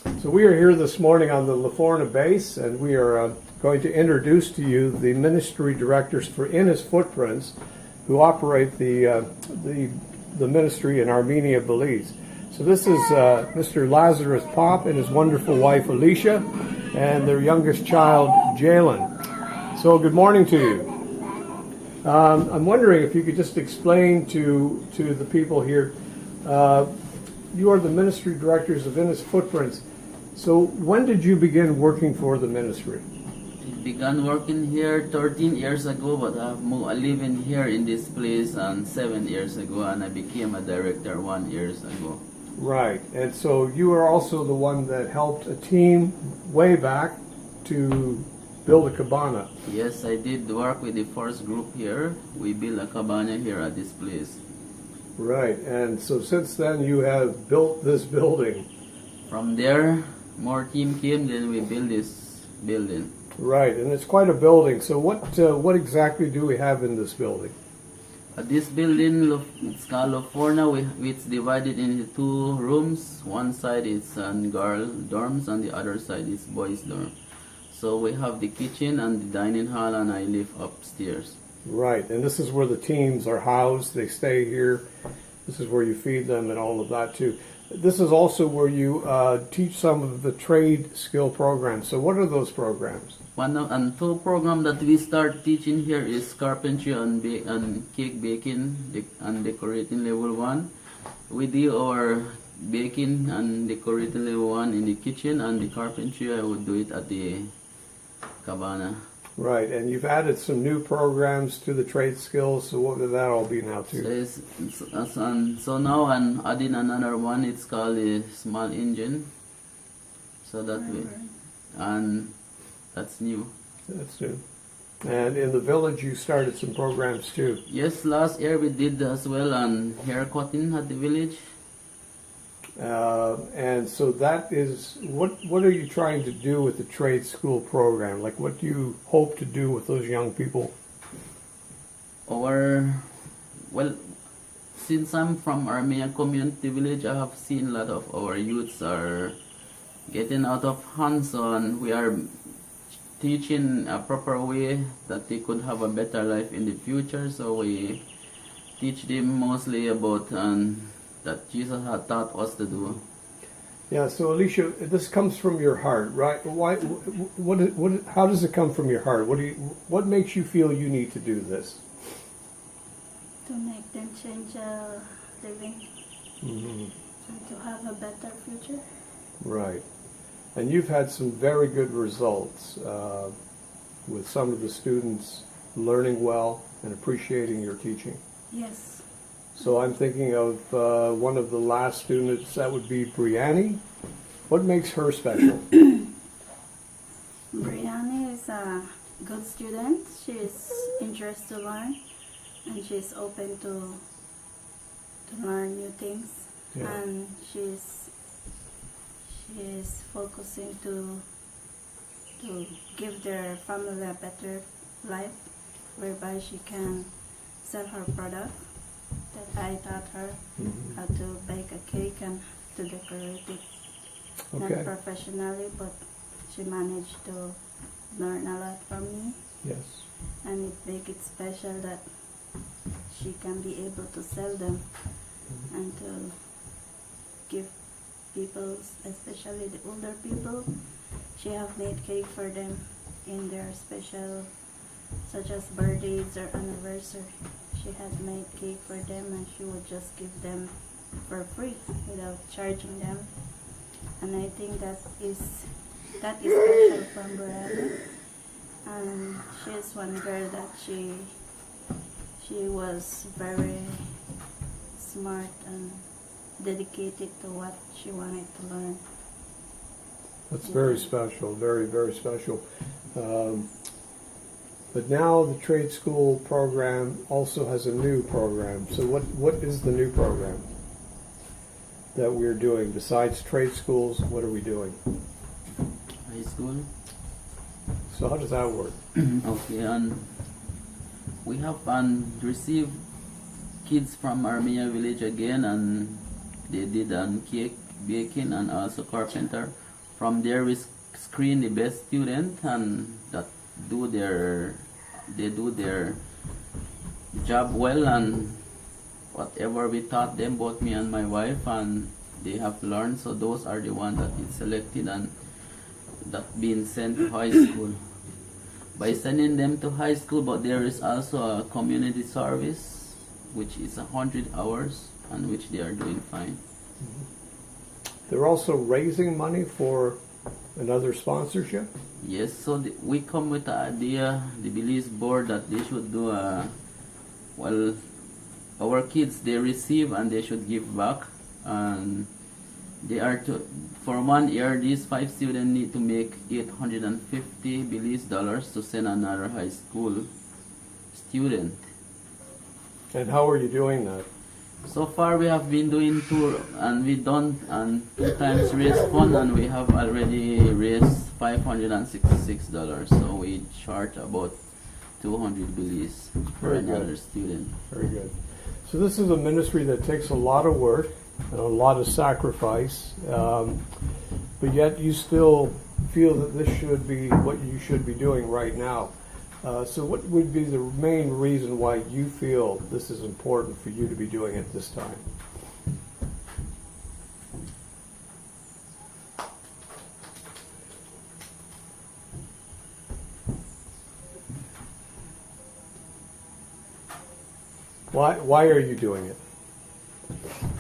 So we are here this morning on the Laforna base, and we are going to introduce to you the ministry directors for In His Footprints, who operate the ministry in Armenia, Belize. So this is Mr. Lazarus Pop and his wonderful wife Alicia, and their youngest child Jalen. So good morning to you. I'm wondering if you could just explain to the people here. You are the ministry directors of In His Footprints. So when did you begin working for the ministry? I began working here 13 years ago, but I live in here in this place 7 years ago, and I became a director 1 year ago. Right, and so you are also the one that helped a team way back to build a cabana. Yes, I did work with the first group here. We built a cabana here at this place. Right, and so since then you have built this building. From there, more team came, then we built this building. Right, and it's quite a building. So what exactly do we have in this building? This building, it's called Laforna. It's divided into 2 rooms. One side is girl dorms, and the other side is boys dorm. So we have the kitchen and the dining hall, and I live upstairs. Right, and this is where the teams are housed. They stay here. This is where you feed them and all of that too. This is also where you teach some of the trade skill programs. So what are those programs? One and 2 program that we start teaching here is carpentry and cake baking and decorating level 1. We do our baking and decorating level 1 in the kitchen, and the carpentry I would do it at the cabana. Right, and you've added some new programs to the trade skills, so what would that all be now too? So now I'm adding another one. It's called a small engine. So that way, and that's new. That's new. And in the village you started some programs too. Yes, last year we did as well on hair cutting at the village. And so that is, what are you trying to do with the trade school program? Like what do you hope to do with those young people? Well, since I'm from Armenia community village, I have seen a lot of our youths are getting out of hands on. We are teaching a proper way that they could have a better life in the future. So we teach them mostly about that Jesus had taught us to do. Yeah, so Alicia, this comes from your heart, right? Why? How does it come from your heart? What makes you feel you need to do this? To make them change living, and to have a better future. Right, and you've had some very good results with some of the students learning well and appreciating your teaching. Yes. So I'm thinking of one of the last students, that would be Brianni. What makes her special? Brianni is a good student. She's interested to learn, and she's open to learn new things. Yeah. And she's focusing to give their family a better life, whereby she can sell her product. That I taught her how to bake a cake and to decorate it. Okay. Not professionally, but she managed to learn a lot from me. Yes. And it makes it special that she can be able to sell them and to give people, especially the older people. She have made cake for them in their special, such as birthdays or anniversary. She had made cake for them, and she would just give them for free without charging them. And I think that is special from Brianna. And she's one girl that she was very smart and dedicated to what she wanted to learn. That's very special, very, very special. But now the trade school program also has a new program. So what is the new program that we're doing? Besides trade schools, what are we doing? High school. So how does that work? Okay, and we have received kids from Armenia village again, and they did cake baking and also carpenter. from there we screen the best student and that they do their job well, and whatever we taught them, both me and my wife, and they have learned. So those are the ones that is selected and that being sent to high school. By sending them to high school, but there is also a community service which is 100 hours and which they are doing fine. They're also raising money for another sponsorship? Yes, so we come with the idea, the Belize board, that they should do well, our kids, they receive and they should give back, and they are for 1 year, these 5 students need to make 850 Belize dollars to send another high school student. And how are you doing that? So far we have been doing tour, and we done and 2 times raised fund, and we have already raised $566. So we charge about 200 Belize for Very another good. student. Very good. So this is a ministry that takes a lot of work, and a lot of sacrifice, but yet you still feel that this should be what you should be doing right now. So what would be the main reason why you feel this is important for you to be doing it this time? Why are you doing it?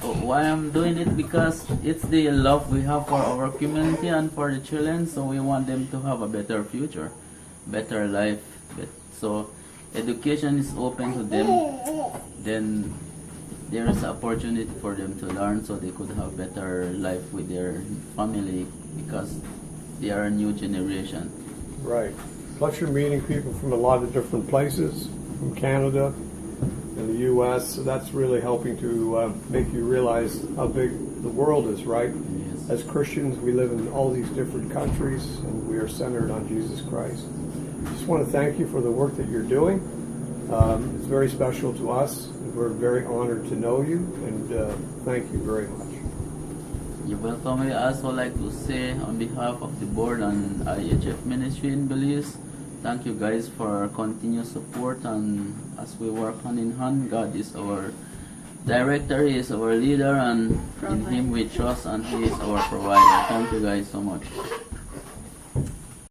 Why I'm doing it? Because it's the love we have for our community and for the children, so we want them to have a better future, better life. So education is open to them, then there is opportunity for them to learn so they could have better life with their family, because they are a new generation. Right. Plus you're meeting people from a lot of different places, from Canada and the U.S., so that's really helping to make you realize how big the world is, right? Yes. As Christians, we live in all these different countries, and we are centered on Jesus Christ. Just want to thank you for the work that you're doing. It's very special to us. We're very honored to know you, and thank you very much. You're welcome. I also like to say on behalf of the board and IHF Ministry in Belize, thank you guys for continuous support, and as we work hand in hand, God is our director, He is our leader, and in Him we trust, and He is our provider. Thank you guys so much.